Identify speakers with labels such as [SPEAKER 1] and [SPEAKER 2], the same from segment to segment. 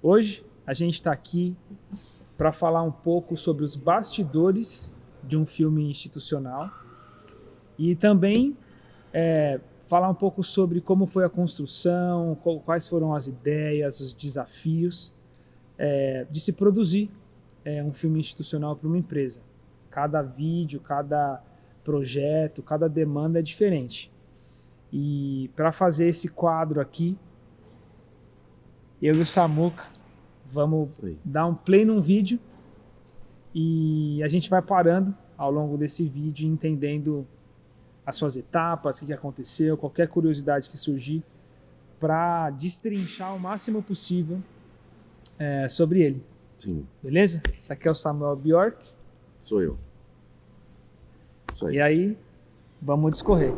[SPEAKER 1] Hoje a gente está aqui para falar um pouco sobre os bastidores de um filme institucional e também falar um pouco sobre como foi a construção, quais foram as ideias, os desafios de se produzir um filme institucional para uma empresa. Cada vídeo, cada projeto, cada demanda é diferente. E para fazer esse quadro aqui, eu e o Samuca vamos dar um play num vídeo e a gente vai parando ao longo desse vídeo, entendendo as suas etapas, o que aconteceu, qualquer curiosidade que surgir, para destrinchar o máximo possível sobre ele.
[SPEAKER 2] Sim.
[SPEAKER 1] Beleza? Esse aqui é o Samuel Bjork.
[SPEAKER 2] Sou eu. Isso aí.
[SPEAKER 1] E aí, vamos discorrer.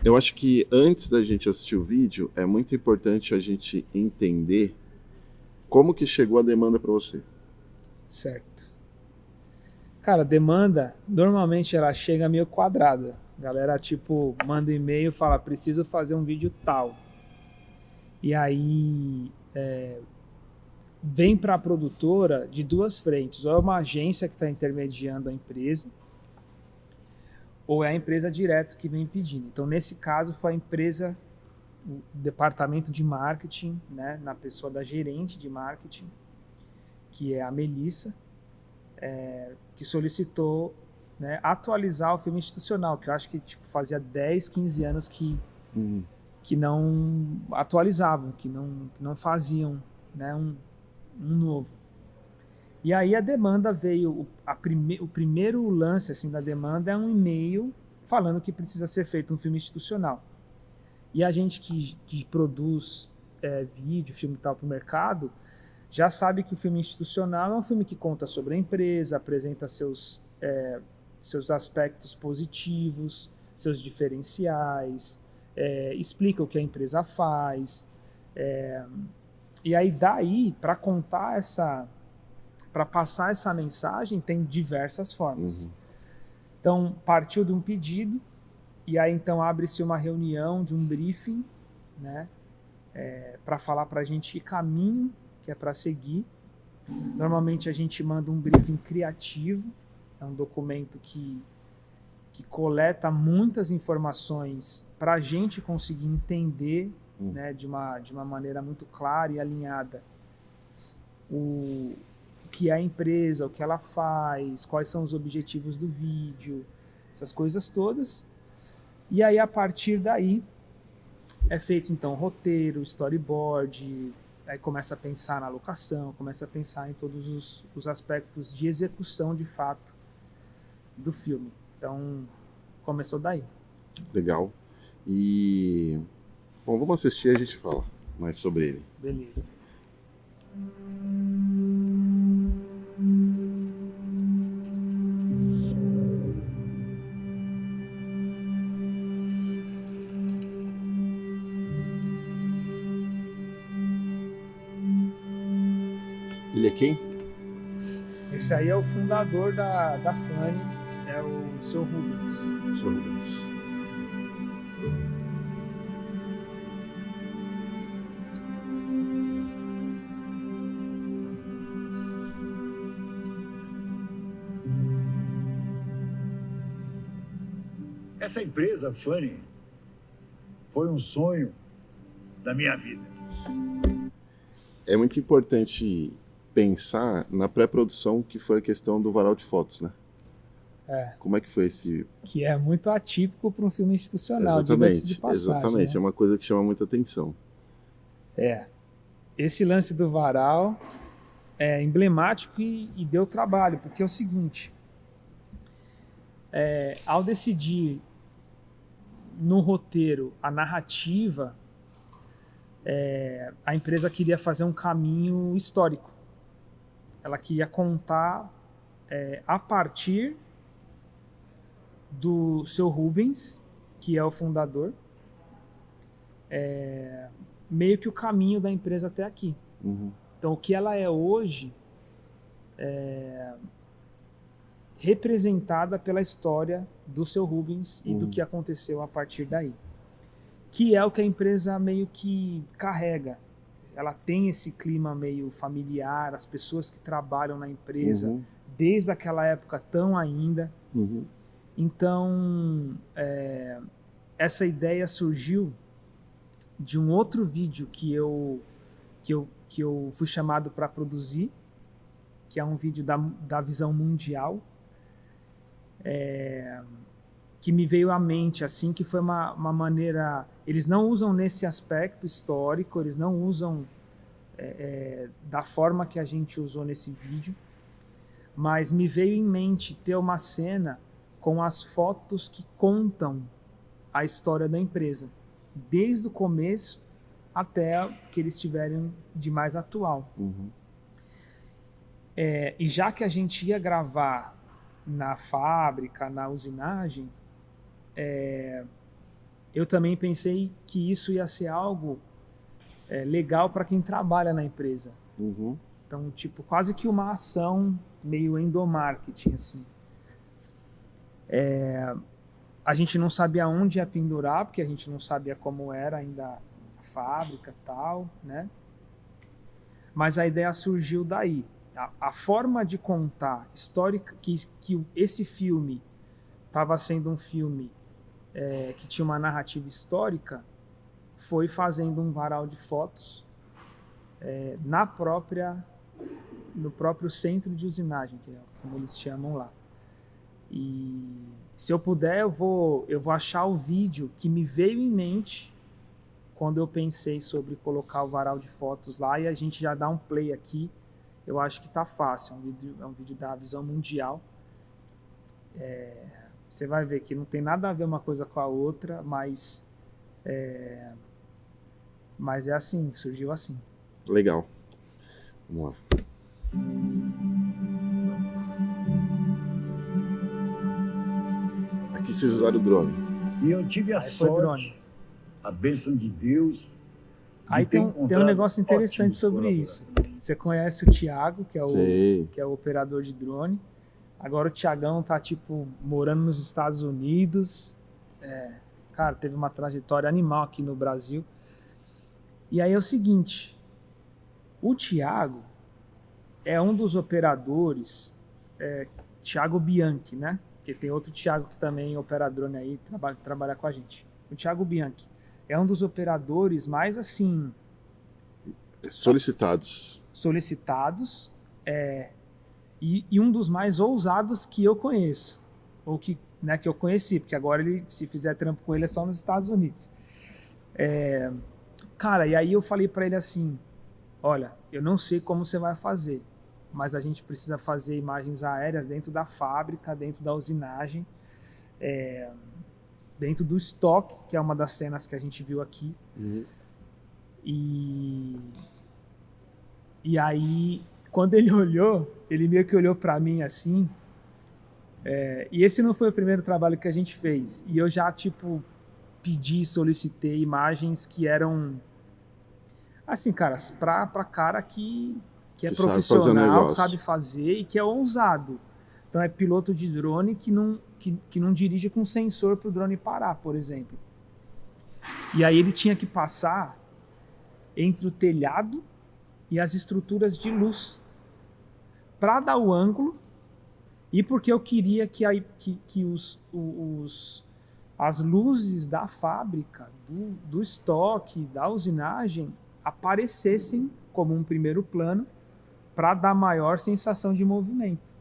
[SPEAKER 2] Eu acho que antes da gente assistir o vídeo, é muito importante a gente entender como que chegou a demanda para você.
[SPEAKER 1] Certo. Cara, demanda, normalmente ela chega meio quadrada. A galera, tipo, manda e-mail e fala, preciso fazer um vídeo tal. E aí, vem para a produtora de duas frentes. Ou é uma agência que está intermediando a empresa, ou é a empresa direto que vem pedindo. Então, nesse caso, foi a empresa, o departamento de marketing, né, na pessoa da gerente de marketing, que é a Melissa, que solicitou, né, atualizar o filme institucional, que eu acho que tipo, fazia 10, 15 anos que não atualizavam, que não faziam, né, um novo. E aí a demanda veio, o primeiro lance assim, da demanda é um e-mail falando que precisa ser feito um filme institucional. E a gente que produz vídeo, filme e tal para o mercado, já sabe que o filme institucional é um filme que conta sobre a empresa, apresenta seus aspectos positivos, seus diferenciais, explica o que a empresa faz. E aí daí, para contar para passar essa mensagem, tem diversas formas. Então, partiu de um pedido, e aí então abre-se uma reunião de um briefing, né, para falar para a gente que caminho que é para seguir. Normalmente a gente manda um briefing criativo, é um documento que coleta muitas informações para a gente conseguir entender, né, de uma maneira muito clara e alinhada o que é a empresa, o que ela faz, quais são os objetivos do vídeo, essas coisas todas. E aí, a partir daí, é feito, então, roteiro, storyboard, aí começa a pensar na locação, começa a pensar em todos os aspectos de execução, de fato, do filme. Então, começou daí.
[SPEAKER 2] Legal. E... Bom, vamos assistir e a gente fala mais sobre ele.
[SPEAKER 1] Beleza.
[SPEAKER 2] Ele é quem?
[SPEAKER 1] Esse aí é o fundador da Funny, é o Sr. Rubens.
[SPEAKER 2] Sr. Rubens.
[SPEAKER 3] Essa empresa, Funny, foi um sonho da minha vida.
[SPEAKER 2] É muito importante pensar na pré-produção, que foi a questão do varal de fotos, né? Como é que foi esse...
[SPEAKER 1] Que é muito atípico para um filme institucional,
[SPEAKER 2] exatamente,
[SPEAKER 1] de passagem,
[SPEAKER 2] exatamente,
[SPEAKER 1] né?
[SPEAKER 2] é uma coisa que chama muita atenção.
[SPEAKER 1] Esse lance do varal é emblemático e deu trabalho, porque é o seguinte, ao decidir no roteiro a narrativa, a empresa queria fazer um caminho histórico. Ela queria contar a partir do Sr. Rubens, que é o fundador, meio que o caminho da empresa até aqui. Então, o que ela é hoje representada pela história do Sr. Rubens e do que aconteceu a partir daí. que é o que a empresa meio que carrega. Ela tem esse clima meio familiar, as pessoas que trabalham na empresa, desde aquela época estão ainda. Então, essa ideia surgiu de um outro vídeo que eu fui chamado para produzir, que é um vídeo da visão mundial, que me veio à mente, assim, que foi uma maneira... Eles não usam nesse aspecto histórico, eles não usam da forma que a gente usou nesse vídeo, mas me veio em mente ter uma cena com as fotos que contam a história da empresa, desde o começo até o que eles tiverem de mais atual. E já que a gente ia gravar na fábrica, na usinagem, eu também pensei que isso ia ser algo legal para quem trabalha na empresa. Então, tipo, quase que uma ação meio endomarketing, assim. A gente não sabia onde ia pendurar, porque a gente não sabia como era ainda a fábrica e tal, né? Mas a ideia surgiu daí. A forma de contar histórica, que esse filme estava sendo um filme que tinha uma narrativa histórica, foi fazendo um varal de fotos no próprio centro de usinagem, que é como eles chamam lá. E se eu puder, eu vou achar o vídeo que me veio em mente quando eu pensei sobre colocar o varal de fotos lá, e a gente já dá um play aqui. Eu acho que tá fácil. É um vídeo da visão mundial. Você vai ver que não tem nada a ver uma coisa com a outra, mas é assim, surgiu assim.
[SPEAKER 2] Legal. Vamos lá. Aqui vocês usaram o drone.
[SPEAKER 3] E eu tive a sorte, a bênção de Deus.
[SPEAKER 1] Aí tem um negócio interessante sobre isso. Você conhece o Thiago, que é o operador de drone. Agora o Thiagão tá, tipo, morando nos Estados Unidos. Cara, teve uma trajetória animal aqui no Brasil. E aí é o seguinte, o Thiago é um dos operadores, Thiago Bianchi, né? Porque tem outro Thiago que também opera drone aí, trabalha com a gente. O Thiago Bianchi é um dos operadores mais, assim...
[SPEAKER 2] Solicitados.
[SPEAKER 1] E um dos mais ousados que eu conheço. Ou que eu conheci, porque agora se fizer trampo com ele é só nos Estados Unidos. Cara, e aí eu falei para ele assim, olha, eu não sei como você vai fazer, mas a gente precisa fazer imagens aéreas dentro da fábrica, dentro da usinagem, dentro do estoque, que é uma das cenas que a gente viu aqui. E aí, quando ele olhou, ele meio que olhou para mim assim, e esse não foi o primeiro trabalho que a gente fez, e eu já, tipo, solicitei imagens que eram, assim, cara, pra cara que é profissional, sabe fazer e que é ousado. Então é piloto de drone que não dirige com sensor pro drone parar, por exemplo. E aí ele tinha que passar entre o telhado e as estruturas de luz para dar o ângulo, e porque eu queria que as luzes da fábrica, do estoque, da usinagem, aparecessem como um primeiro plano para dar maior sensação de movimento.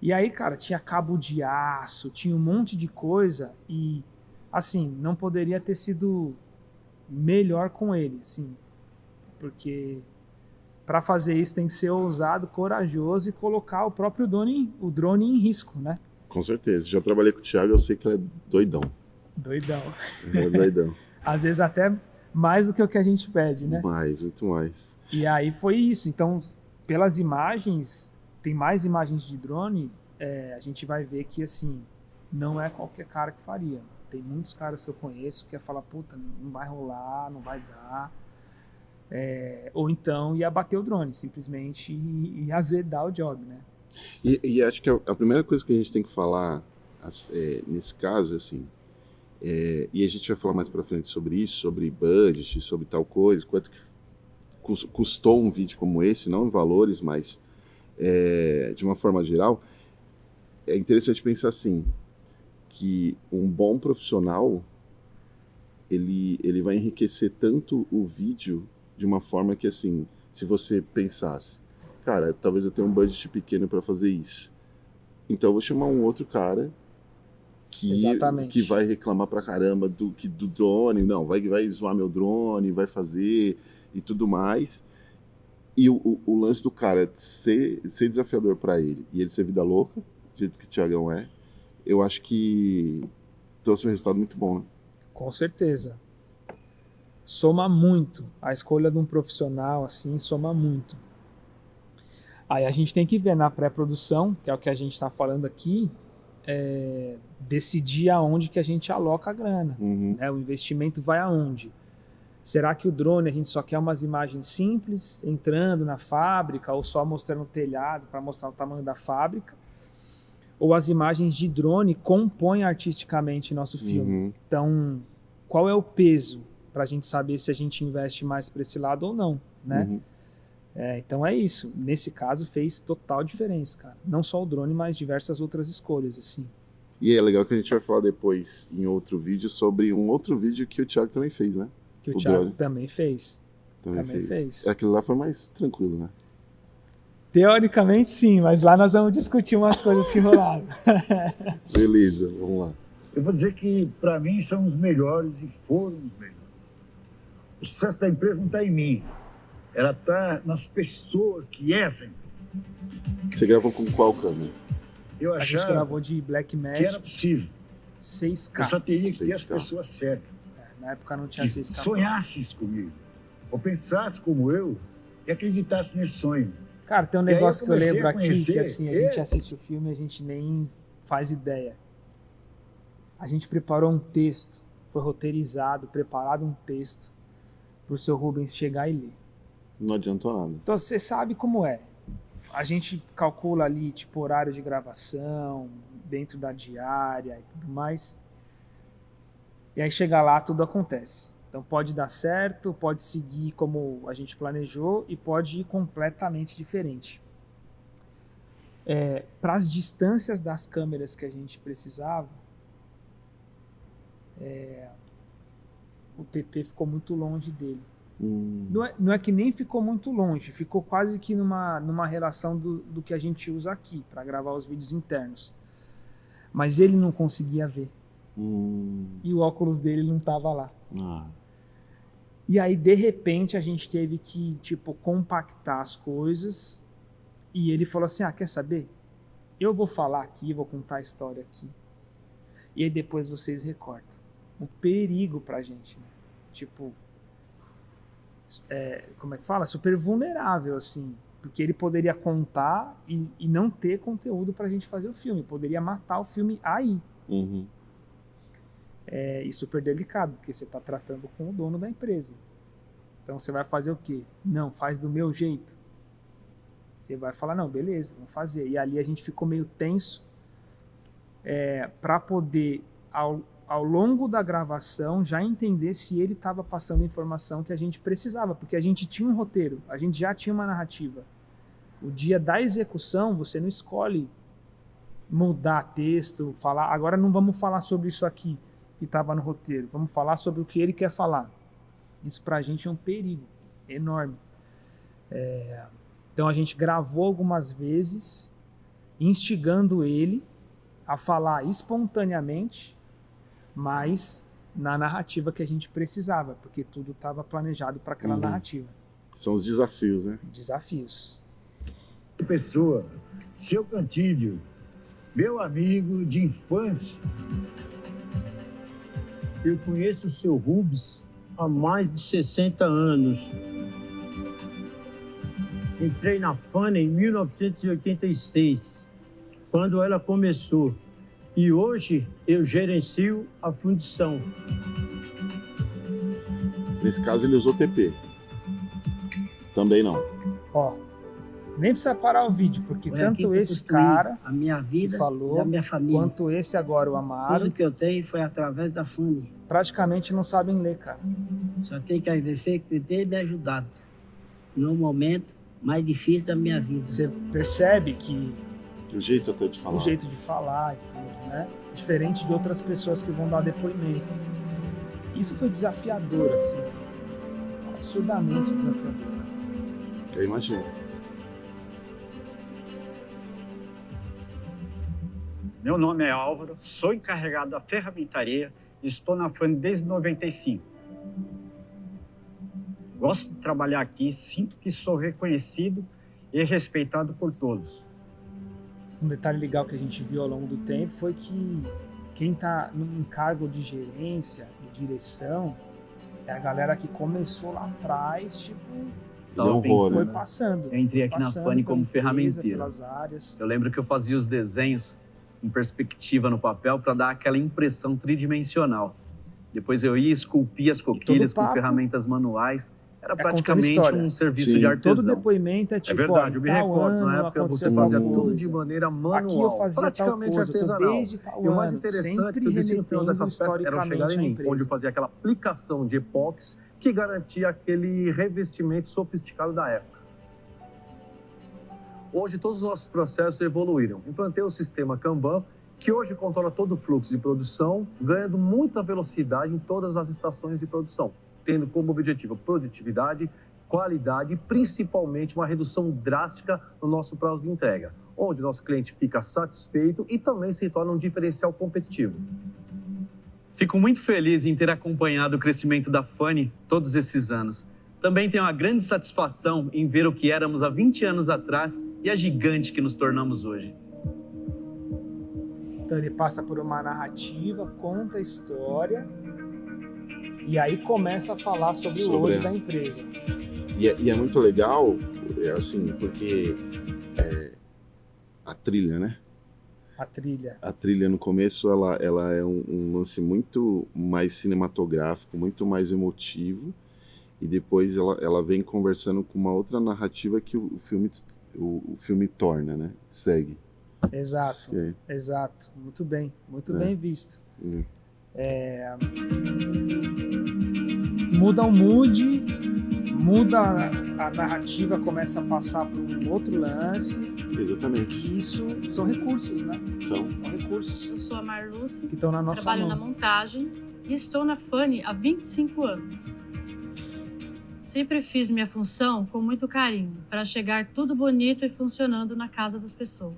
[SPEAKER 1] E aí, cara, tinha cabo de aço, tinha um monte de coisa e, assim, não poderia ter sido melhor com ele, assim, porque para fazer isso tem que ser ousado, corajoso e colocar o próprio drone em risco, né?
[SPEAKER 2] Com certeza. Já trabalhei com o Thiago, eu sei que ele é doidão.
[SPEAKER 1] Doidão.
[SPEAKER 2] É doidão.
[SPEAKER 1] Às vezes até mais do que o que a gente pede, né?
[SPEAKER 2] Muito mais.
[SPEAKER 1] E aí foi isso. Então, pelas imagens, tem mais imagens de drone, a gente vai ver que, assim, não é qualquer cara que faria. Tem muitos caras que eu conheço que ia falar, puta, não vai rolar, não vai dar. Ou então ia bater o drone, simplesmente, e azedar o job, né?
[SPEAKER 2] E acho que a primeira coisa que a gente tem que falar nesse caso, assim, E a gente vai falar mais para frente sobre isso, sobre budget, sobre tal coisa, quanto que custou um vídeo como esse, não em valores, mas de uma forma geral. É interessante pensar assim, que um bom profissional, ele vai enriquecer tanto o vídeo de uma forma que, assim, se você pensasse, cara, talvez eu tenha um budget pequeno para fazer isso, então eu vou chamar um outro cara que vai reclamar pra caramba do drone, não, vai zoar meu drone, vai fazer e tudo mais. E o lance do cara ser desafiador para ele e ele ser vida louca, do jeito que o Thiagão é, eu acho que trouxe um resultado muito bom, né?
[SPEAKER 1] Com certeza. Soma muito. A escolha de um profissional, assim, soma muito. Aí a gente tem que ver na pré-produção, que é o que a gente está falando aqui, decidir aonde que a gente aloca a grana. Né? O investimento vai aonde? Será que o drone a gente só quer umas imagens simples, entrando na fábrica, ou só mostrando o telhado para mostrar o tamanho da fábrica? Ou as imagens de drone compõem artisticamente nosso filme? Então, qual é o peso para a gente saber se a gente investe mais para esse lado ou não, né? Então é isso. Nesse caso fez total diferença, cara. Não só o drone, mas diversas outras escolhas, assim.
[SPEAKER 2] E é legal que a gente vai falar depois, em outro vídeo, sobre um outro vídeo que o Thiago também fez, né?
[SPEAKER 1] Que o Thiago também fez.
[SPEAKER 2] Também fez. Aquilo lá foi mais tranquilo, né?
[SPEAKER 1] Teoricamente sim, mas lá nós vamos discutir umas coisas que rolaram.
[SPEAKER 2] Beleza, vamos lá.
[SPEAKER 3] Eu vou dizer que, para mim, são os melhores e foram os melhores. O sucesso da empresa não está em mim. Ela está nas pessoas que essa empresa.
[SPEAKER 2] Você gravou com qual câmera?
[SPEAKER 1] A gente gravou de Blackmagic.
[SPEAKER 3] Que era possível.
[SPEAKER 1] 6K.
[SPEAKER 3] Eu só teria que ter as
[SPEAKER 2] 6K.
[SPEAKER 3] pessoas certas.
[SPEAKER 1] Na época não tinha 6K.
[SPEAKER 3] Sonhasses comigo. Ou pensasse como eu e acreditasse nesse sonho.
[SPEAKER 1] Cara, tem um negócio que eu lembro aqui,
[SPEAKER 3] conhecer
[SPEAKER 1] que assim, a gente assiste o filme e a gente nem faz ideia. A gente preparou um texto, foi roteirizado, preparado um texto pro seu Rubens chegar e ler.
[SPEAKER 2] Não adiantou nada.
[SPEAKER 1] Então você sabe como é. A gente calcula ali, tipo, horário de gravação, dentro da diária e tudo mais. E aí chega lá, tudo acontece. Então pode dar certo, pode seguir como a gente planejou e pode ir completamente diferente. Para as distâncias das câmeras que a gente precisava, o TP ficou muito longe dele. Não é que nem ficou muito longe, ficou quase que numa relação do que a gente usa aqui para gravar os vídeos internos. Mas ele não conseguia ver. E o óculos dele não estava lá. E aí, de repente, a gente teve que, tipo, compactar as coisas. E ele falou assim, quer saber? Eu vou falar aqui, vou contar a história aqui. E aí depois vocês recortam. O perigo pra gente, né? Tipo, como é que fala? Super vulnerável, assim. Porque ele poderia contar e não ter conteúdo pra gente fazer o filme. Poderia matar o filme aí. E super delicado, porque você está tratando com o dono da empresa. Então você vai fazer o quê? Não, faz do meu jeito. Você vai falar, não, beleza, vamos fazer. E ali a gente ficou meio tenso para poder, ao longo da gravação, já entender se ele estava passando a informação que a gente precisava, porque a gente tinha um roteiro, a gente já tinha uma narrativa. O dia da execução, você não escolhe mudar texto, falar, agora não vamos falar sobre isso aqui que estava no roteiro, vamos falar sobre o que ele quer falar. Isso pra gente é um perigo enorme. Então a gente gravou algumas vezes, instigando ele a falar espontaneamente, mas na narrativa que a gente precisava, porque tudo estava planejado para aquela narrativa.
[SPEAKER 2] São os desafios, né?
[SPEAKER 1] Desafios.
[SPEAKER 3] Pessoa, seu Cantídio, meu amigo de infância.
[SPEAKER 4] Eu conheço o seu Rubens há mais de 60 anos. Entrei na Fanny em 1986, quando ela começou. E hoje eu gerencio a fundição.
[SPEAKER 2] Nesse caso ele usou TP. Também não.
[SPEAKER 1] Nem precisa parar o vídeo, porque
[SPEAKER 5] Foi aqui que
[SPEAKER 1] tanto
[SPEAKER 5] eu
[SPEAKER 1] esse
[SPEAKER 5] construí
[SPEAKER 1] cara
[SPEAKER 5] a minha
[SPEAKER 1] que
[SPEAKER 5] vida
[SPEAKER 1] falou,
[SPEAKER 5] e da minha família.
[SPEAKER 1] quanto esse agora, o Amaro,
[SPEAKER 5] Tudo que eu tenho foi através da Fanny.
[SPEAKER 1] praticamente não sabem ler, cara.
[SPEAKER 5] Só tenho que agradecer por ter me ajudado no momento mais difícil da minha vida.
[SPEAKER 1] Você percebe que
[SPEAKER 2] O jeito até de falar.
[SPEAKER 1] o jeito de falar e tudo, né? Diferente de outras pessoas que vão dar depoimento. Isso foi desafiador, assim. Absurdamente desafiador.
[SPEAKER 2] Eu imagino.
[SPEAKER 6] Meu nome é Álvaro, sou encarregado da ferramentaria e estou na Fanny desde 95. Gosto de trabalhar aqui, sinto que sou reconhecido e respeitado por todos.
[SPEAKER 1] Um detalhe legal que a gente viu ao longo do tempo foi que quem está num cargo de gerência, de direção, é a galera que começou lá atrás, tipo,
[SPEAKER 2] Ele é um horror,
[SPEAKER 1] foi
[SPEAKER 2] né?
[SPEAKER 1] passando.
[SPEAKER 7] Eu entrei aqui na
[SPEAKER 1] Passando
[SPEAKER 7] Fanny
[SPEAKER 1] pela
[SPEAKER 7] como
[SPEAKER 1] empresa,
[SPEAKER 7] ferramenteiro.
[SPEAKER 1] pelas áreas.
[SPEAKER 7] Eu lembro que eu fazia os desenhos em perspectiva no papel para dar aquela impressão tridimensional. Depois eu ia esculpir as coquilhas com
[SPEAKER 1] papo
[SPEAKER 7] ferramentas manuais. Era
[SPEAKER 1] contando
[SPEAKER 7] praticamente
[SPEAKER 1] história.
[SPEAKER 7] um serviço
[SPEAKER 2] Sim.
[SPEAKER 7] de
[SPEAKER 1] Todo
[SPEAKER 7] artesão.
[SPEAKER 1] depoimento é tipo,
[SPEAKER 8] É verdade,
[SPEAKER 1] ó,
[SPEAKER 8] eu me
[SPEAKER 1] tal
[SPEAKER 8] recordo,
[SPEAKER 1] ano
[SPEAKER 8] na época
[SPEAKER 1] aconteceu
[SPEAKER 8] você
[SPEAKER 1] tal
[SPEAKER 8] fazia
[SPEAKER 1] coisa.
[SPEAKER 8] tudo de maneira manual,
[SPEAKER 1] Aqui eu fazia
[SPEAKER 8] praticamente
[SPEAKER 1] tal coisa, eu tô
[SPEAKER 8] artesanal.
[SPEAKER 1] desde tal
[SPEAKER 8] E o mais
[SPEAKER 1] ano,
[SPEAKER 8] interessante é
[SPEAKER 1] sempre
[SPEAKER 8] que o destino final
[SPEAKER 1] remetendo
[SPEAKER 8] dessas peças era chegar
[SPEAKER 1] historicamente
[SPEAKER 8] em
[SPEAKER 1] à
[SPEAKER 8] mim,
[SPEAKER 1] empresa.
[SPEAKER 8] onde eu fazia aquela aplicação de epóxi que garantia aquele revestimento sofisticado da época. Hoje todos os nossos processos evoluíram. Implantei o sistema Kanban, que hoje controla todo o fluxo de produção, ganhando muita velocidade em todas as estações de produção, tendo como objetivo produtividade, qualidade e principalmente uma redução drástica no nosso prazo de entrega, onde o nosso cliente fica satisfeito e também se torna um diferencial competitivo.
[SPEAKER 7] Fico muito feliz em ter acompanhado o crescimento da Fanny todos esses anos. Também tenho uma grande satisfação em ver o que éramos há 20 anos atrás e a gigante que nos tornamos hoje.
[SPEAKER 1] Então ele passa por uma narrativa, conta a história e aí começa a falar sobre o hoje da empresa.
[SPEAKER 2] E é muito legal, assim, porque a trilha, né?
[SPEAKER 1] A trilha.
[SPEAKER 2] A trilha no começo ela é um lance muito mais cinematográfico, muito mais emotivo, e depois ela vem conversando com uma outra narrativa que o filme torna, né? Segue.
[SPEAKER 1] Exato,
[SPEAKER 2] É.
[SPEAKER 1] exato. Muito bem
[SPEAKER 2] É.
[SPEAKER 1] bem visto.
[SPEAKER 2] É.
[SPEAKER 1] Muda o mood, muda a narrativa, começa a passar por um outro lance.
[SPEAKER 2] Exatamente.
[SPEAKER 1] E isso são recursos, né?
[SPEAKER 2] São.
[SPEAKER 1] São recursos
[SPEAKER 9] Eu sou a Marluce,
[SPEAKER 1] que estão na nossa
[SPEAKER 9] trabalho
[SPEAKER 1] mão.
[SPEAKER 9] na montagem e estou na Fanny há 25 anos. Sempre fiz minha função com muito carinho, para chegar tudo bonito e funcionando na casa das pessoas.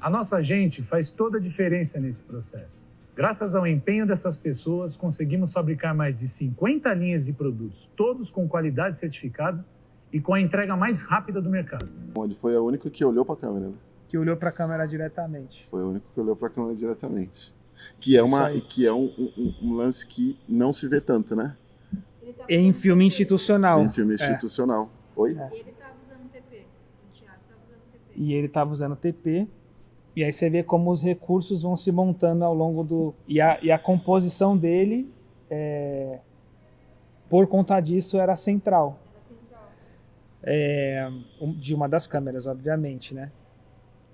[SPEAKER 10] A nossa gente faz toda a diferença nesse processo. Graças ao empenho dessas pessoas, conseguimos fabricar mais de 50 linhas de produtos, todos com qualidade certificada e com a entrega mais rápida do mercado.
[SPEAKER 2] Ele foi o único que olhou para a câmera, né?
[SPEAKER 1] Que olhou para a câmera diretamente.
[SPEAKER 2] Foi o único que olhou para a câmera diretamente. Que é, um lance que não se vê tanto, né?
[SPEAKER 1] Em filme institucional.
[SPEAKER 2] Em filme institucional. Oi?
[SPEAKER 11] E ele estava usando TP. O Thiago estava usando TP.
[SPEAKER 1] E ele estava usando TP. E aí você vê como os recursos vão se montando ao longo do... E a composição dele, por conta disso, era central. De uma das câmeras, obviamente, né?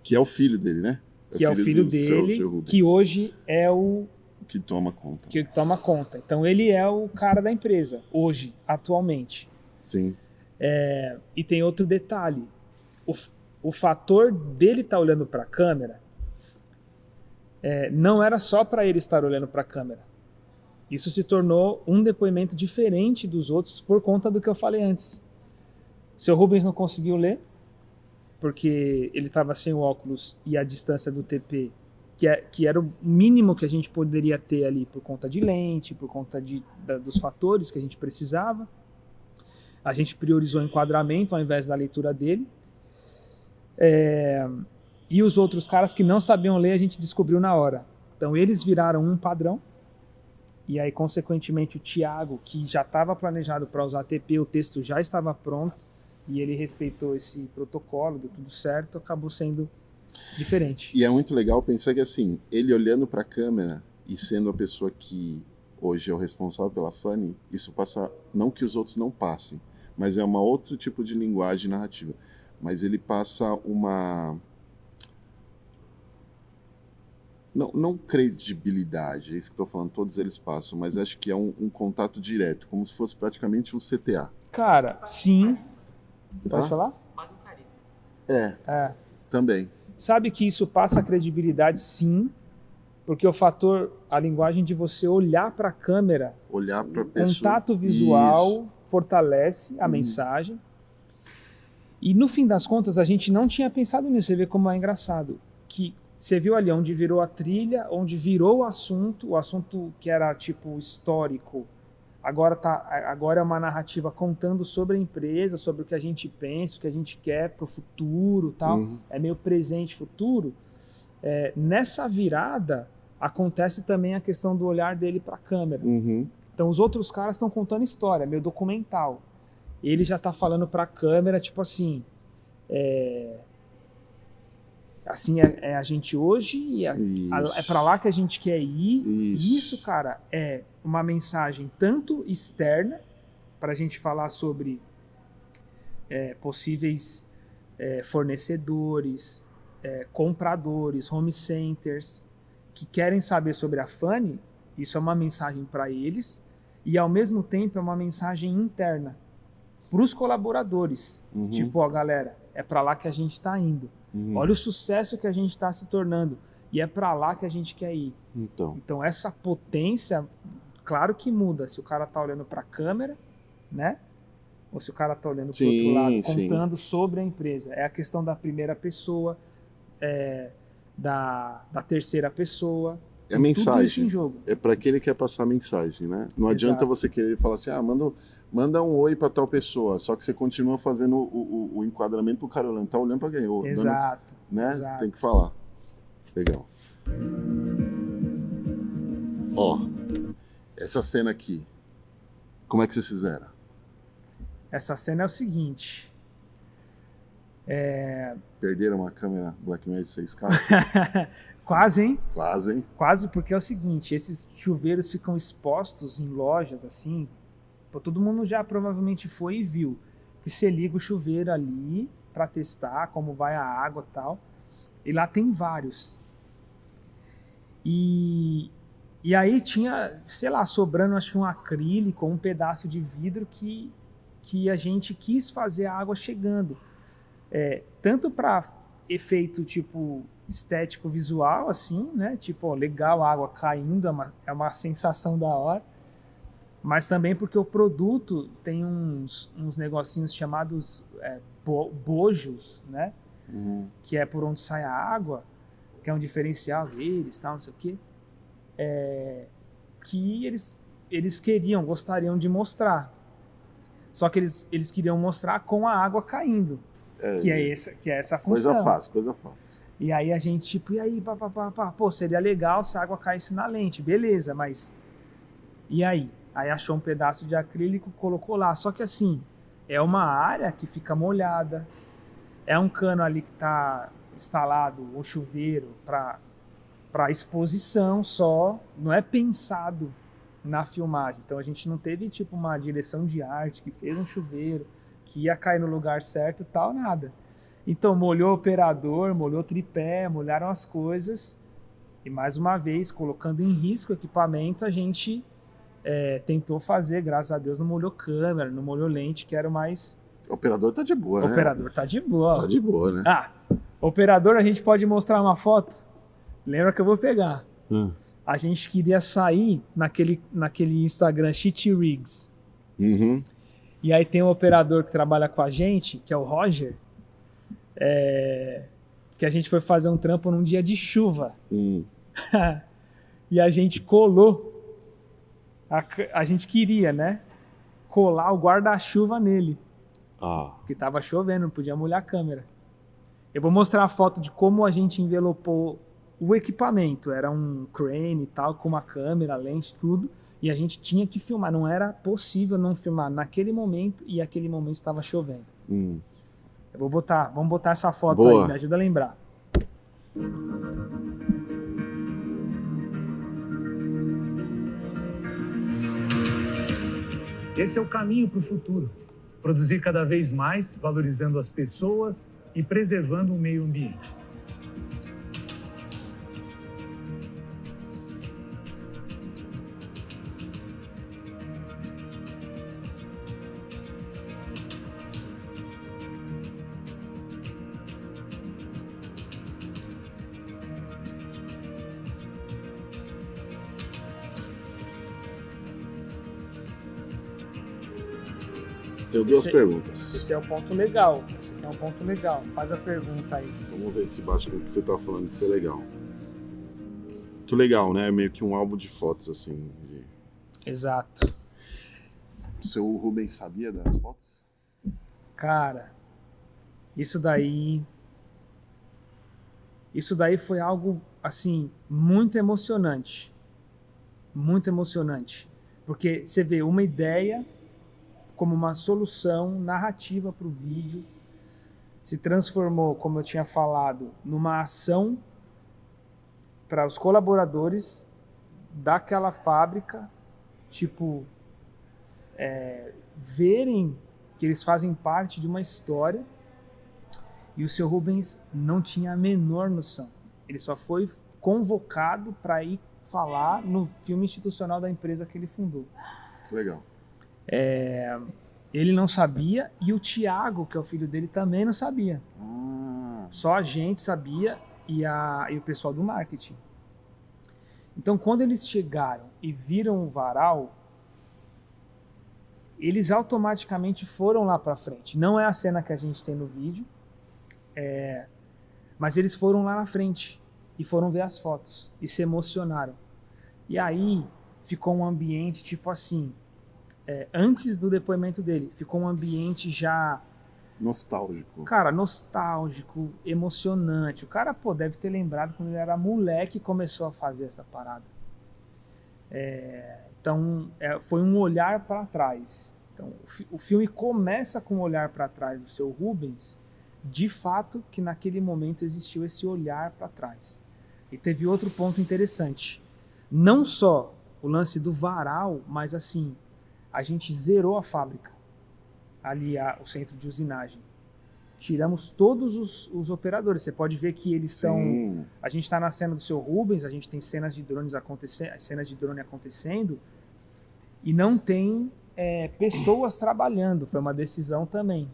[SPEAKER 2] Que é o filho dele, né?
[SPEAKER 1] Que é o filho
[SPEAKER 2] do
[SPEAKER 1] dele,
[SPEAKER 2] seu Rubens,
[SPEAKER 1] que hoje é o
[SPEAKER 2] que toma conta.
[SPEAKER 1] que toma conta. Então ele é o cara da empresa, hoje, atualmente.
[SPEAKER 2] Sim.
[SPEAKER 1] E tem outro detalhe. O fator dele estar olhando para a câmera não era só para ele estar olhando para a câmera. Isso se tornou um depoimento diferente dos outros por conta do que eu falei antes. O seu Rubens não conseguiu ler, porque ele estava sem o óculos e a distância do TP, que era o mínimo que a gente poderia ter ali por conta de lente, por conta dos fatores que a gente precisava. A gente priorizou o enquadramento ao invés da leitura dele. E os outros caras que não sabiam ler, a gente descobriu na hora. Então eles viraram um padrão. E aí, consequentemente, o Thiago, que já estava planejado para usar TP, o texto já estava pronto. E ele respeitou esse protocolo, deu tudo certo, acabou sendo diferente.
[SPEAKER 2] E é muito legal pensar que, assim, ele olhando para a câmera e sendo a pessoa que hoje é o responsável pela Funny, isso passa, não que os outros não passem, mas é uma outro tipo de linguagem narrativa, mas ele passa uma não credibilidade, é isso que eu estou falando, todos eles passam, mas acho que é um contato direto, como se fosse praticamente um CTA.
[SPEAKER 1] Cara, sim. Pode falar?
[SPEAKER 2] Também.
[SPEAKER 1] Sabe que isso passa credibilidade, sim, porque a linguagem de você olhar para a câmera,
[SPEAKER 2] olhar para a pessoa,
[SPEAKER 1] contato visual fortalece a mensagem. E no fim das contas, a gente não tinha pensado nisso. Você vê como é engraçado. Que você viu ali onde virou a trilha, onde virou o assunto que era tipo histórico. Agora é uma narrativa contando sobre a empresa, sobre o que a gente pensa, o que a gente quer para o futuro, tal. É meio presente, futuro. Nessa virada acontece também a questão do olhar dele para a câmera. Então os outros caras estão contando história, meio documental. Ele já está falando para a câmera, tipo assim, assim é a gente hoje, e é para lá que a gente quer ir. Isso, cara, é uma mensagem tanto externa, para a gente falar sobre possíveis fornecedores, compradores, home centers, que querem saber sobre a Funny. Isso é uma mensagem para eles, e ao mesmo tempo é uma mensagem interna para os colaboradores. Tipo, ó, galera, é para lá que a gente está indo. Olha o sucesso que a gente está se tornando. E é para lá que a gente quer ir. Então essa potência, claro que muda se o cara tá olhando para a câmera, né? Ou se o cara tá olhando para o outro lado, contando sobre a empresa. É a questão da primeira pessoa, da terceira pessoa.
[SPEAKER 2] É a mensagem.
[SPEAKER 1] Tudo isso em jogo.
[SPEAKER 2] É para quem ele quer passar a mensagem, né? Não adianta você querer falar assim, manda um oi para tal pessoa, só que você continua fazendo o enquadramento pro cara olhando. Tá olhando para quem?
[SPEAKER 1] Exato.
[SPEAKER 2] Né?
[SPEAKER 1] Exato.
[SPEAKER 2] Tem que falar. Legal. Ó, essa cena aqui, como é que vocês fizeram? Essa
[SPEAKER 1] cena é o seguinte.
[SPEAKER 2] Perderam uma câmera Blackmagic 6K?
[SPEAKER 1] Quase, hein?
[SPEAKER 2] Quase, hein?
[SPEAKER 1] Quase, porque é o seguinte, esses chuveiros ficam expostos em lojas, assim. Todo mundo já provavelmente foi e viu que você liga o chuveiro ali para testar como vai a água e tal. E lá tem vários. E aí tinha, sei lá, sobrando acho que um acrílico ou um pedaço de vidro que a gente quis fazer a água chegando. Tanto para efeito tipo estético visual, assim, né? Tipo, ó, legal a água caindo, é uma sensação da hora. Mas também porque o produto tem uns negocinhos chamados bojos, né? Que é por onde sai a água, que é um diferencial deles, tal, não sei o quê. Que eles gostariam de mostrar. Só que eles queriam mostrar com a água caindo. Que é essa função.
[SPEAKER 2] Coisa fácil.
[SPEAKER 1] E aí a gente, tipo, e aí, pô, seria legal se a água caísse na lente, beleza, mas e aí? Aí achou um pedaço de acrílico, colocou lá. Só que assim, é uma área que fica molhada, é um cano ali que está instalado, um chuveiro para exposição só, não é pensado na filmagem. Então a gente não teve tipo uma direção de arte que fez um chuveiro, que ia cair no lugar certo e tal, nada. Então molhou o operador, molhou o tripé, molharam as coisas e mais uma vez, colocando em risco o equipamento, a gente tentou fazer, graças a Deus não molhou câmera, não molhou lente, que era o mais...
[SPEAKER 2] O operador tá de boa, né?
[SPEAKER 1] O operador tá de boa.
[SPEAKER 2] Tá de boa, né?
[SPEAKER 1] Operador, a gente pode mostrar uma foto? Lembra que eu vou pegar. A gente queria sair naquele Instagram Cheat Rigs. E aí tem um operador que trabalha com a gente, que é o Roger, que a gente foi fazer um trampo num dia de chuva. E a gente colou, a gente queria, né, colar o guarda-chuva nele. Porque tava chovendo, não podia molhar a câmera. Eu vou mostrar a foto de como a gente envelopou o equipamento. Era um crane e tal, com uma câmera, lente, tudo. E a gente tinha que filmar. Não era possível não filmar naquele momento, e aquele momento estava chovendo. Vamos botar essa foto aí, me ajuda a lembrar.
[SPEAKER 10] Esse é o caminho para o futuro. Produzir cada vez mais, valorizando as pessoas e preservando o meio ambiente.
[SPEAKER 2] Tenho duas perguntas.
[SPEAKER 1] Esse é o ponto legal. Esse aqui é um ponto legal. Faz a pergunta aí.
[SPEAKER 2] Vamos ver se bate com o que você tá falando de ser legal. Muito legal, né? Meio que um álbum de fotos, assim.
[SPEAKER 1] Exato.
[SPEAKER 2] O seu Rubens sabia das fotos?
[SPEAKER 1] Cara, isso daí foi algo, assim, muito emocionante. Muito emocionante. Porque você vê uma ideia como uma solução narrativa para o vídeo, se transformou, como eu tinha falado, numa ação para os colaboradores daquela fábrica, tipo, verem que eles fazem parte de uma história, e o seu Rubens não tinha a menor noção. Ele só foi convocado para ir falar no filme institucional da empresa que ele fundou.
[SPEAKER 2] Legal.
[SPEAKER 1] Ele não sabia, e o Thiago, que é o filho dele, também não sabia. Só a gente sabia e o pessoal do marketing. Então, quando eles chegaram e viram o varal, eles automaticamente foram lá para frente. Não é a cena que a gente tem no vídeo, mas eles foram lá na frente e foram ver as fotos e se emocionaram. E aí ficou um ambiente tipo assim, antes do depoimento dele, ficou um ambiente já...
[SPEAKER 2] Nostálgico.
[SPEAKER 1] Cara, nostálgico, emocionante. O cara, deve ter lembrado quando ele era moleque e começou a fazer essa parada. Então, foi um olhar para trás. Então, o filme começa com um olhar para trás do seu Rubens, de fato que naquele momento existiu esse olhar para trás. E teve outro ponto interessante. Não só o lance do varal, mas assim, a gente zerou a fábrica, ali o centro de usinagem. Tiramos todos os operadores. Você pode ver que eles estão... A gente está na cena do seu Rubens, a gente tem cenas de drone acontecendo, e não tem pessoas trabalhando. Foi uma decisão também.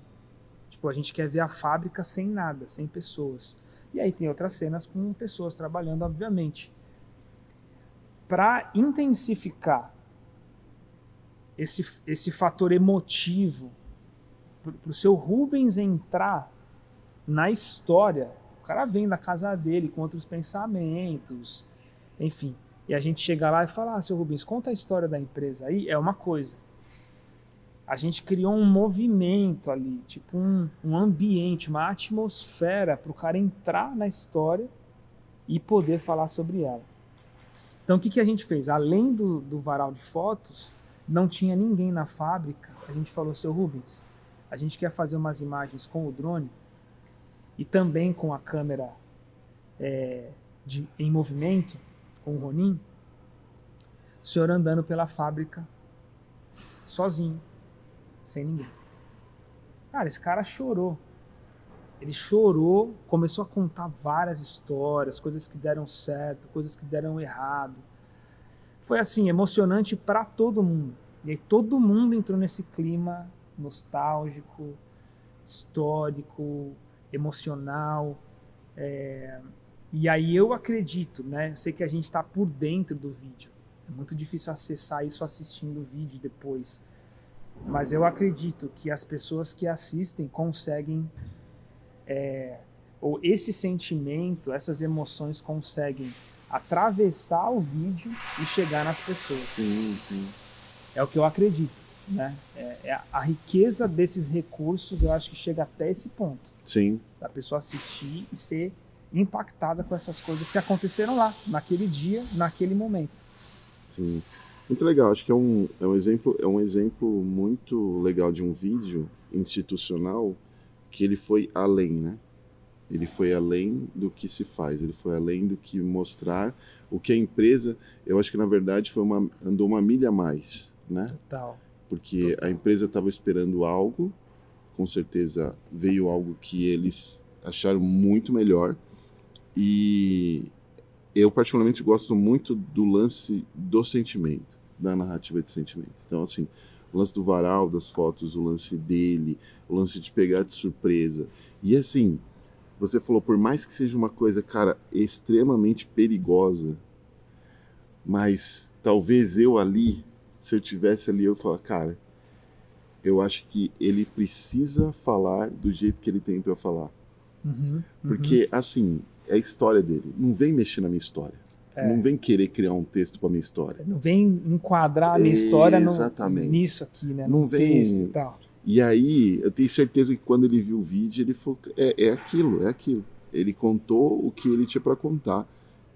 [SPEAKER 1] Tipo, a gente quer ver a fábrica sem nada, sem pessoas. E aí tem outras cenas com pessoas trabalhando, obviamente. Para intensificar esse fator emotivo, para o seu Rubens entrar na história, o cara vem da casa dele com outros pensamentos, enfim. E a gente chega lá e fala, seu Rubens, conta a história da empresa aí, é uma coisa. A gente criou um movimento ali, tipo um ambiente, uma atmosfera para o cara entrar na história e poder falar sobre ela. Então o que a gente fez? Além do varal de fotos, não tinha ninguém na fábrica. A gente falou, seu Rubens, a gente quer fazer umas imagens com o drone e também com a câmera em movimento, com o Ronin, o senhor andando pela fábrica sozinho, sem ninguém. Cara, esse cara chorou. Ele chorou, começou a contar várias histórias, coisas que deram certo, coisas que deram errado. Foi assim, emocionante para todo mundo. E aí todo mundo entrou nesse clima nostálgico, histórico, emocional. E aí eu acredito, né? Eu sei que a gente está por dentro do vídeo. É muito difícil acessar isso assistindo o vídeo depois. Mas eu acredito que as pessoas que assistem conseguem... ou esse sentimento, essas emoções conseguem atravessar o vídeo e chegar nas pessoas.
[SPEAKER 2] Sim.
[SPEAKER 1] É o que eu acredito, né? A riqueza desses recursos, eu acho que chega até esse ponto.
[SPEAKER 2] Sim.
[SPEAKER 1] Da pessoa assistir e ser impactada com essas coisas que aconteceram lá, naquele dia, naquele momento.
[SPEAKER 2] Sim. Muito legal, acho que é um exemplo muito legal de um vídeo institucional que ele foi além, né? Ele foi além do que se faz, ele foi além do que mostrar o que a empresa, eu acho que na verdade andou uma milha a mais, né?
[SPEAKER 1] Total.
[SPEAKER 2] Porque a empresa estava esperando algo, com certeza veio algo que eles acharam muito melhor. E eu particularmente gosto muito do lance do sentimento, da narrativa de sentimento. Então, assim, o lance do varal, das fotos, o lance dele, o lance de pegar de surpresa. E assim, você falou, por mais que seja uma coisa, cara, extremamente perigosa, mas talvez eu ali, se eu tivesse ali, eu ia falar, cara, eu acho que ele precisa falar do jeito que ele tem para falar. Porque, assim, é a história dele. Não vem mexer na minha história. Não vem querer criar um texto para minha história.
[SPEAKER 1] Não vem enquadrar a minha história
[SPEAKER 2] Exatamente.
[SPEAKER 1] nisso aqui, né?
[SPEAKER 2] Não
[SPEAKER 1] no
[SPEAKER 2] vem...
[SPEAKER 1] texto e tal.
[SPEAKER 2] E aí, eu tenho certeza que quando ele viu o vídeo, ele falou, é aquilo. Ele contou o que ele tinha para contar.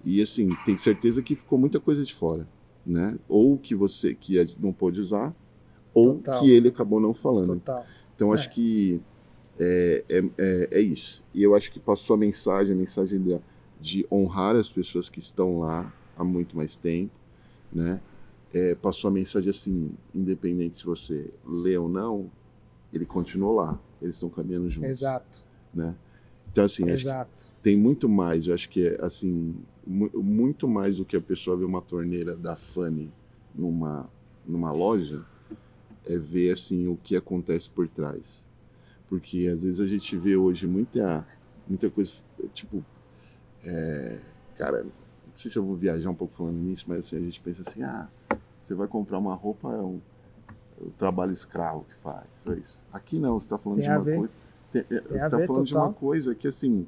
[SPEAKER 2] E assim, tem certeza que ficou muita coisa de fora, né? Ou que você que não pôde usar, ou
[SPEAKER 1] Total.
[SPEAKER 2] que ele acabou não falando.
[SPEAKER 1] Total.
[SPEAKER 2] Então, acho que é isso. E eu acho que passou a mensagem de honrar as pessoas que estão lá há muito mais tempo, né? Passou a mensagem assim, independente se você lê ou não, ele continuou lá, eles estão caminhando juntos.
[SPEAKER 1] Exato.
[SPEAKER 2] Né? Então, assim, acho que tem muito mais, eu acho que é assim, muito mais do que a pessoa ver uma torneira da Funny numa loja, é ver assim, o que acontece por trás. Porque às vezes a gente vê hoje muita coisa, tipo, cara, não sei se eu vou viajar um pouco falando nisso, mas assim, a gente pensa assim, você vai comprar uma roupa, é o trabalho escravo que faz, é isso. Aqui não, você está falando de uma coisa, você está falando de uma coisa que assim,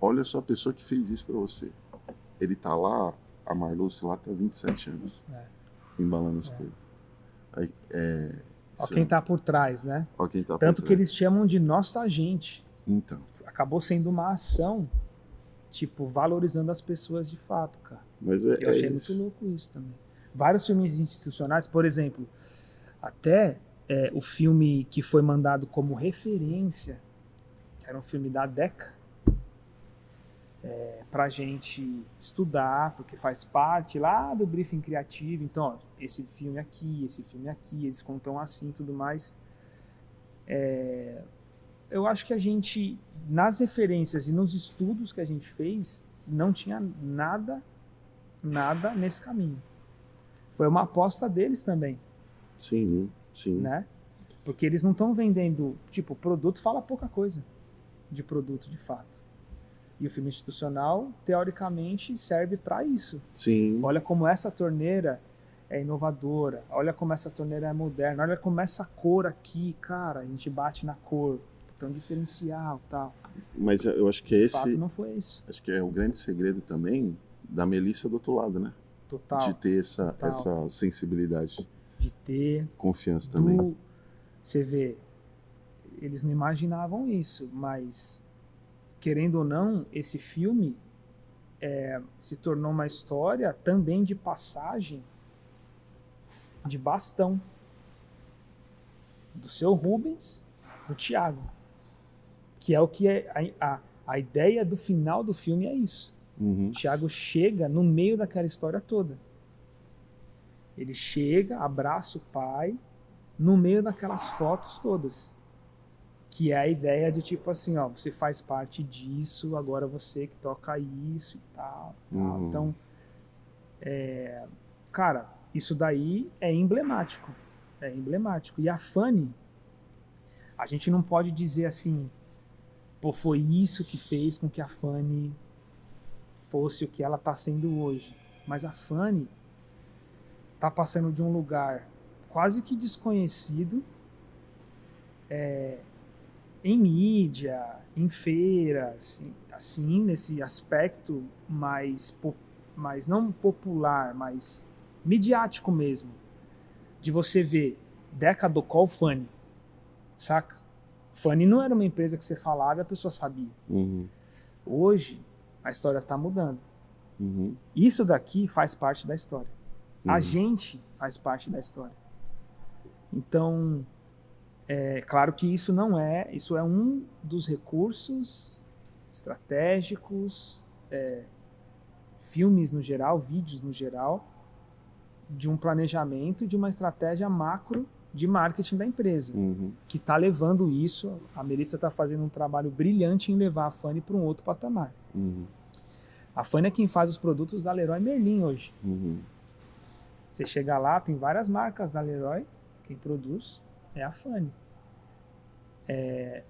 [SPEAKER 2] olha só a pessoa que fez isso para você. Ele tá lá, a Marluce lá tá há 27 anos, embalando as coisas.
[SPEAKER 1] Ó quem tá por trás, né?
[SPEAKER 2] Ó quem tá
[SPEAKER 1] Tanto
[SPEAKER 2] por trás.
[SPEAKER 1] que eles chamam de nossa agente.
[SPEAKER 2] Então.
[SPEAKER 1] Acabou sendo uma ação, tipo, valorizando as pessoas de fato, cara.
[SPEAKER 2] Mas
[SPEAKER 1] eu achei muito louco isso também. Vários filmes institucionais, por exemplo, até o filme que foi mandado como referência, que era um filme da DECA, pra gente estudar, porque faz parte lá do briefing criativo. Então, ó, esse filme aqui, eles contam assim e tudo mais. Eu acho que a gente, nas referências e nos estudos que a gente fez, não tinha nada nesse caminho. Foi uma aposta deles também.
[SPEAKER 2] Sim.
[SPEAKER 1] Né? Porque eles não estão vendendo, tipo, o produto fala pouca coisa de produto de fato. E o filme institucional, teoricamente, serve para isso.
[SPEAKER 2] Sim.
[SPEAKER 1] Olha como essa torneira é inovadora, olha como essa torneira é moderna, olha como essa cor aqui, cara, a gente bate na cor, tem um diferencial e tal.
[SPEAKER 2] Mas eu acho que esse...
[SPEAKER 1] De fato, não foi isso.
[SPEAKER 2] Acho que é o grande segredo também da Melissa do outro lado, né?
[SPEAKER 1] Total.
[SPEAKER 2] De ter essa sensibilidade.
[SPEAKER 1] De ter...
[SPEAKER 2] Confiança também.
[SPEAKER 1] Você vê, eles não imaginavam isso, mas, querendo ou não, esse filme se tornou uma história também de passagem de bastão do seu Rubens, do Thiago, que é o que a ideia do final do filme é isso. O Thiago chega no meio daquela história toda. Ele chega, abraça o pai no meio daquelas fotos todas, que é a ideia de tipo assim, ó, você faz parte disso, agora você que toca isso e tal. Então, cara, isso daí é emblemático. E a Funny, a gente não pode dizer assim, pô, foi isso que fez com que a Funny fosse o que ela está sendo hoje. Mas a Funny está passando de um lugar quase que desconhecido em mídia, em feiras, assim, nesse aspecto mais não popular, mas midiático mesmo, de você ver Deca do Call Funny, saca? Funny não era uma empresa que você falava e a pessoa sabia. Hoje, a história está mudando. Isso daqui faz parte da história. A gente faz parte da história. Então, claro que isso é um dos recursos estratégicos, filmes no geral, vídeos no geral, de um planejamento, de uma estratégia macro de marketing da empresa, que está levando isso. A Melissa está fazendo um trabalho brilhante em levar a Fanny para um outro patamar. A Fanny é quem faz os produtos da Leroy Merlin hoje. Você chega lá, tem várias marcas da Leroy, quem produz é a Fanny.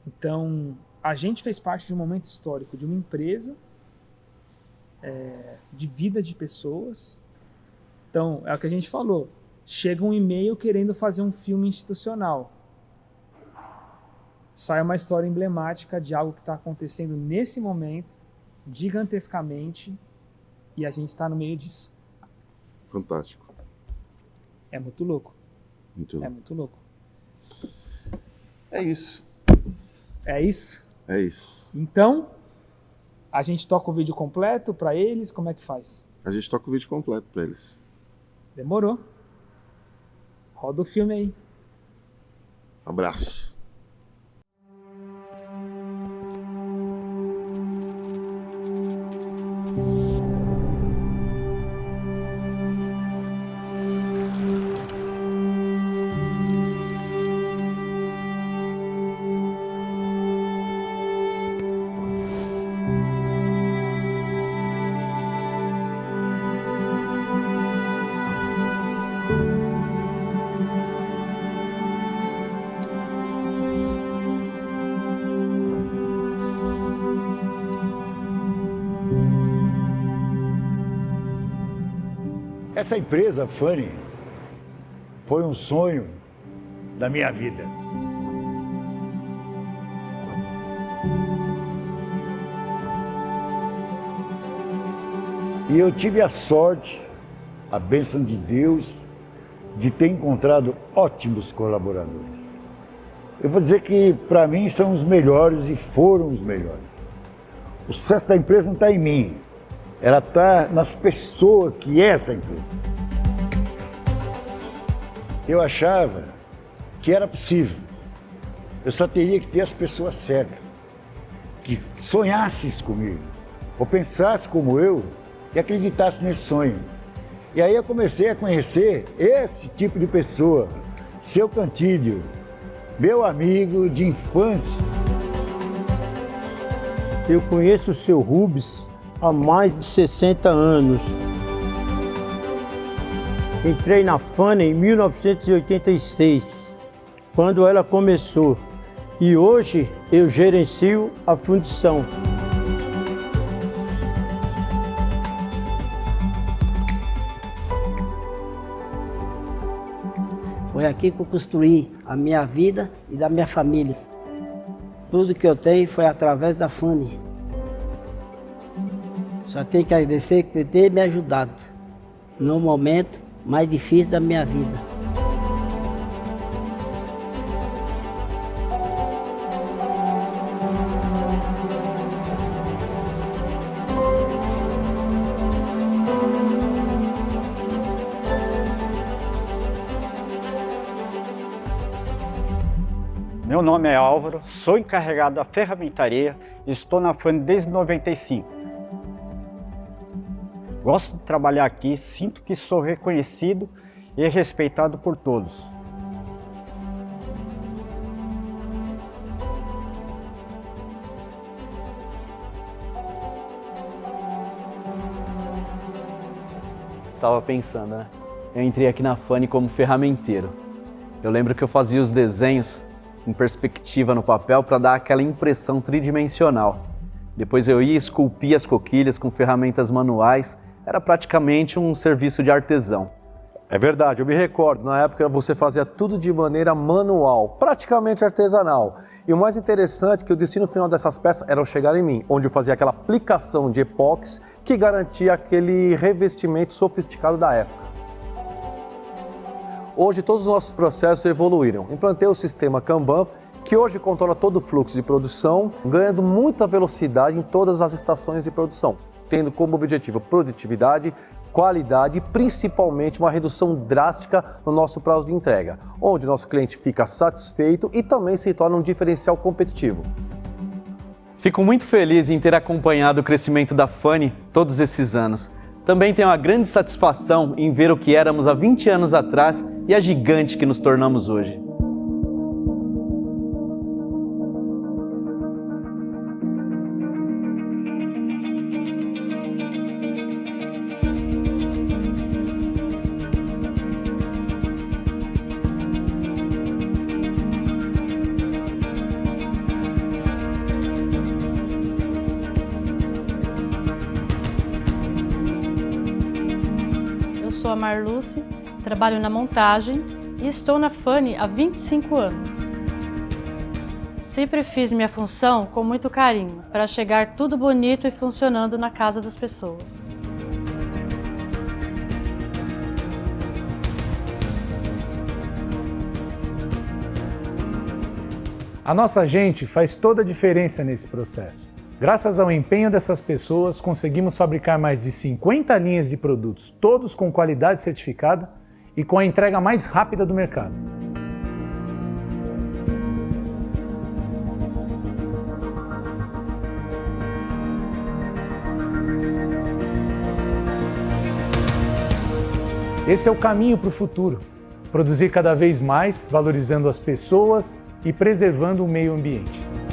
[SPEAKER 1] Então, a gente fez parte de um momento histórico de uma empresa, de vida de pessoas. Então, é o que a gente falou. Chega um e-mail querendo fazer um filme institucional. Sai uma história emblemática de algo que está acontecendo nesse momento, gigantescamente, e a gente está no meio disso.
[SPEAKER 2] Fantástico.
[SPEAKER 1] É muito louco.
[SPEAKER 2] Muito louco.
[SPEAKER 1] É muito louco.
[SPEAKER 2] É isso.
[SPEAKER 1] É isso?
[SPEAKER 2] É isso.
[SPEAKER 1] Então, a gente toca o vídeo completo para eles? Como é que faz?
[SPEAKER 2] A gente toca o vídeo completo para eles.
[SPEAKER 1] Demorou. Roda o filme aí.
[SPEAKER 2] Abraço.
[SPEAKER 3] Essa empresa, Fanny, foi um sonho da minha vida. E eu tive a sorte, a bênção de Deus, de ter encontrado ótimos colaboradores. Eu vou dizer que, para mim, são os melhores e foram os melhores. O sucesso da empresa não está em mim. Ela está nas pessoas que é essa empresa. Eu achava que era possível. Eu só teria que ter as pessoas certas, que sonhassem comigo, ou pensassem como eu e acreditassem nesse sonho. E aí eu comecei a conhecer esse tipo de pessoa, seu Cantídio, meu amigo de infância.
[SPEAKER 4] Eu conheço o seu Rubens há mais de 60 anos. Entrei na Fanny em 1986, quando ela começou, e hoje eu gerencio a fundição.
[SPEAKER 5] Foi aqui que eu construí a minha vida e da minha família. Tudo que eu tenho foi através da Fanny. Só tenho que agradecer por ter me ajudado no momento mais difícil da minha vida.
[SPEAKER 6] Meu nome é Álvaro, sou encarregado da ferramentaria e estou na Fanny desde 95. Gosto de trabalhar aqui, sinto que sou reconhecido e respeitado por todos.
[SPEAKER 7] Estava pensando, né? Eu entrei aqui na Fanny como ferramenteiro. Eu lembro que eu fazia os desenhos em perspectiva no papel para dar aquela impressão tridimensional. Depois eu ia esculpir as coquilhas com ferramentas manuais. Era praticamente um serviço de artesão.
[SPEAKER 8] É verdade, eu me recordo, na época você fazia tudo de maneira manual, praticamente artesanal. E o mais interessante é que o destino final dessas peças era chegar em mim, onde eu fazia aquela aplicação de epóxi que garantia aquele revestimento sofisticado da época. Hoje todos os nossos processos evoluíram. Implantei o sistema Kanban, que hoje controla todo o fluxo de produção, ganhando muita velocidade em todas as estações de produção, tendo como objetivo produtividade, qualidade e principalmente uma redução drástica no nosso prazo de entrega, onde o nosso cliente fica satisfeito e também se torna um diferencial competitivo.
[SPEAKER 7] Fico muito feliz em ter acompanhado o crescimento da Fanny todos esses anos. Também tenho a grande satisfação em ver o que éramos há 20 anos atrás e a gigante que nos tornamos hoje.
[SPEAKER 9] Eu sou a Marluce, trabalho na montagem e estou na Funny há 25 anos. Sempre fiz minha função com muito carinho, para chegar tudo bonito e funcionando na casa das pessoas.
[SPEAKER 10] A nossa gente faz toda a diferença nesse processo. Graças ao empenho dessas pessoas, conseguimos fabricar mais de 50 linhas de produtos, todos com qualidade certificada e com a entrega mais rápida do mercado. Esse é o caminho para o futuro. Produzir cada vez mais, valorizando as pessoas e preservando o meio ambiente.